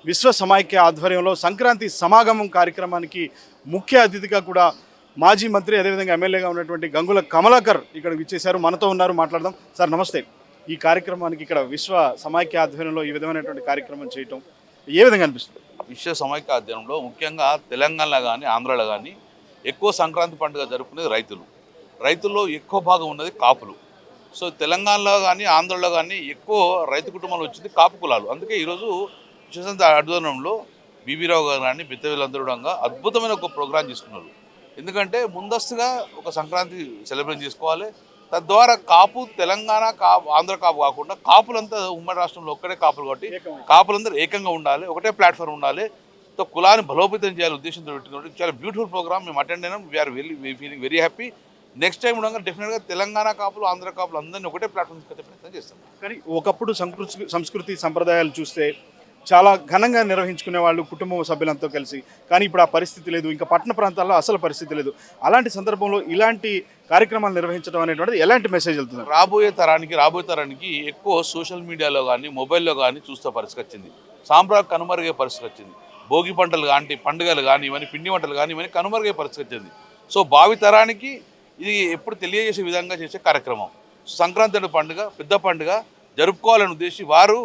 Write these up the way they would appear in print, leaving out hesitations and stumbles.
విశ్వ సమైక్య ఆధ్వర్యంలో సంక్రాంతి సమాగమం కార్యక్రమానికి ముఖ్య అతిథిగా కూడా మాజీ మంత్రి అదేవిధంగా ఎమ్మెల్యేగా ఉన్నటువంటి గంగుల కమలాకర్ ఇక్కడ విచ్చేశారు. మనతో ఉన్నారు, మాట్లాడదాం. సార్ నమస్తే. ఈ కార్యక్రమానికి ఇక్కడ విశ్వ సమైక్య ఆధ్వర్యంలో ఈ విధమైనటువంటి కార్యక్రమం చేయటం ఏ విధంగా అనిపిస్తుంది? విశ్వ సమైక్య ఆధ్వర్యంలో ముఖ్యంగా తెలంగాణలో కానీ ఆంధ్రాలో కానీ ఎక్కువ సంక్రాంతి పండుగ జరుపుకునేది రైతుల్లో ఎక్కువ భాగం ఉన్నది కాపులు. సో తెలంగాణలో కానీ ఆంధ్రలో కానీ ఎక్కువ రైతు కుటుంబాలు వచ్చింది కాపు కులాలు. అందుకే ఈరోజు విశ్వసంత ఆధ్వర్యంలో బీబీ రావు గారు కానీ బిత్తవీళ్ళందరూ అద్భుతమైన ఒక ప్రోగ్రాం తీసుకున్నారు. ఎందుకంటే ముందస్తుగా ఒక సంక్రాంతి సెలబ్రేట్ చేసుకోవాలి. తద్వారా కాపు తెలంగాణ ఆంధ్ర కాపు కాకుండా కాపులంతా ఉమ్మడి రాష్ట్రంలో ఒక్కడే కాపులు కాబట్టి కాపులందరూ ఏకంగా ఉండాలి, ఒకటే ప్లాట్ఫామ్ ఉండాలి. కులాన్ని బలోపేతం చేయాలి ఉద్దేశంతో పెట్టుకుంటే చాలా బ్యూటిఫుల్ ప్రోగ్రామ్. మేము అటెండ్ అయినాం. We are feeling very happy. Next time ఉండగా డెఫినెట్గా తెలంగాణ కాపులు ఆంధ్ర కాపులు అందరినీ ఒకటే ప్లాట్ఫామ్ తీసుకొచ్చే ప్రయత్నం చేస్తాం. కానీ ఒకప్పుడు సంస్కృతి సంప్రదాయాలు చూస్తే చాలా ఘనంగా నిర్వహించుకునే వాళ్ళు కుటుంబ సభ్యులంతా కలిసి. కానీ ఇప్పుడు ఆ పరిస్థితి లేదు, ఇంకా పట్టణ ప్రాంతాల్లో అసలు పరిస్థితి లేదు. అలాంటి సందర్భంలో ఇలాంటి కార్యక్రమాలు నిర్వహించడం అనేటువంటిది ఎలాంటి మెసేజ్ వెళ్తుంది? రాబోయే తరానికి ఎక్కువ సోషల్ మీడియాలో కానీ మొబైల్లో కానీ చూస్తే పరిస్థితి వచ్చింది. సాంప్రదాయ కనుమరుగే పరిస్థితి వచ్చింది. భోగి పంటలు కానీ పండుగలు కానీ ఇవన్నీ పిండి వంటలు కానీ ఇవన్నీ కనుమరుగే పరిస్థితి వచ్చింది. సో భావి తరానికి ఇది ఎప్పుడు తెలియజేసే విధంగా చేసే కార్యక్రమం. సంక్రాంతి పండుగ పెద్ద పండుగ జరుపుకోవాలని ఉద్దేశించి వారు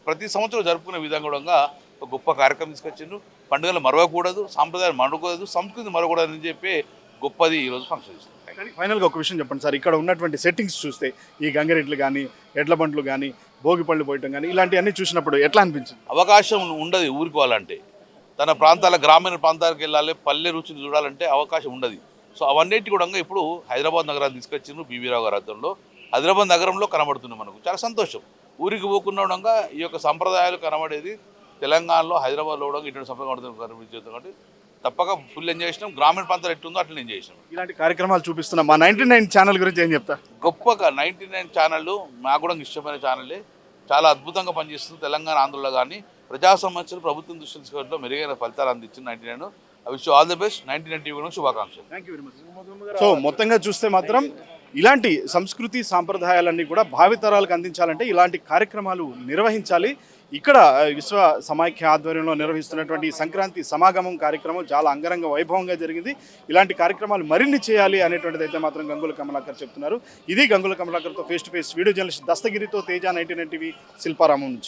ప్రతి సంవత్సరం జరుపుకునే విధంగా కూడా ఒక గొప్ప కార్యక్రమం తీసుకొచ్చిండ్రు. పండుగలు మరవకూడదు, సాంప్రదాయాలు మరవకూడదు, సంస్కృతి మరవకూడదు అని చెప్పి గొప్పది ఈరోజు ఫంక్షన్ ఇస్తుంది. ఫైనల్గా ఒక విషయం చెప్పండి సార్, ఇక్కడ ఉన్నటువంటి సెట్టింగ్స్ చూస్తే ఈ గంగరెడ్లు కానీ ఎడ్ల బండ్లు కానీ భోగి పళ్ళు పోయటం కానీ ఇలాంటివన్నీ చూసినప్పుడు ఎట్లా అనిపించింది? అవకాశం ఉండదు ఊరుకోవాలంటే, తన ప్రాంతాల గ్రామీణ ప్రాంతాలకు వెళ్ళాలి, పల్లె రుచిని చూడాలంటే అవకాశం ఉండదు. సో అవన్నిటి కూడా ఇప్పుడు హైదరాబాద్ నగరాన్ని తీసుకొచ్చిండ్రు బీబీ రావు గారి అర్థంలో. హైదరాబాద్ నగరంలో కనబడుతుంది. మనకు చాలా సంతోషం. ఊరికి పోకుండా ఈ యొక్క సంప్రదాయాలు కనబడేది తెలంగాణలో హైదరాబాద్లో కూడా ఇటువంటి సంప్రదాయం కనిపించేది. కాబట్టి తప్పక ఫుల్ ఎంజాయ్ చేసినాం. గ్రామీణ ప్రాంతాలు ఎట్టుందో అట్లా ఎంజాయ్ చేసినాం. ఇలాంటి కార్యక్రమాలు చూపిస్తున్నాం. మా 99 ఛానల్ గురించి ఏం చెప్తా? గొప్పగా 99 ఛానళ్ళు నాకు కూడా ఇష్టమైన ఛానలే. చాలా అద్భుతంగా పనిచేస్తుంది. తెలంగాణ ఆంధ్రలో కానీ ప్రజా సమస్యలు ప్రభుత్వం దృష్టి తీసుకోవడంలో మెరుగైన ఫలితాలు అందించింది 99. I wish all the best. 99 TV కూడా శుభాకాంక్షలు. సో మొత్తంగా చూస్తే మాత్రం ఇలాంటి సంస్కృతి సాంప్రదాయాలన్నీ కూడా భావితరాలకు అందించాలంటే ఇలాంటి కార్యక్రమాలు నిర్వహించాలి. ఇక్కడ విశ్వ సమైక్య ఆధ్వర్యంలో నిర్వహిస్తున్నటువంటి సంక్రాంతి సమాగమం కార్యక్రమం చాలా అంగరంగ వైభవంగా జరిగింది. ఇలాంటి కార్యక్రమాలు మరిన్ని చేయాలి అనేటువంటిది అయితే మాత్రం గంగుల కమలాకర్ చెప్తున్నారు. ఇది గంగుల కమలాకర్తో face to face video journalist దస్తగిరితో తేజ 99 టీవీ శిల్పారామం నుంచి.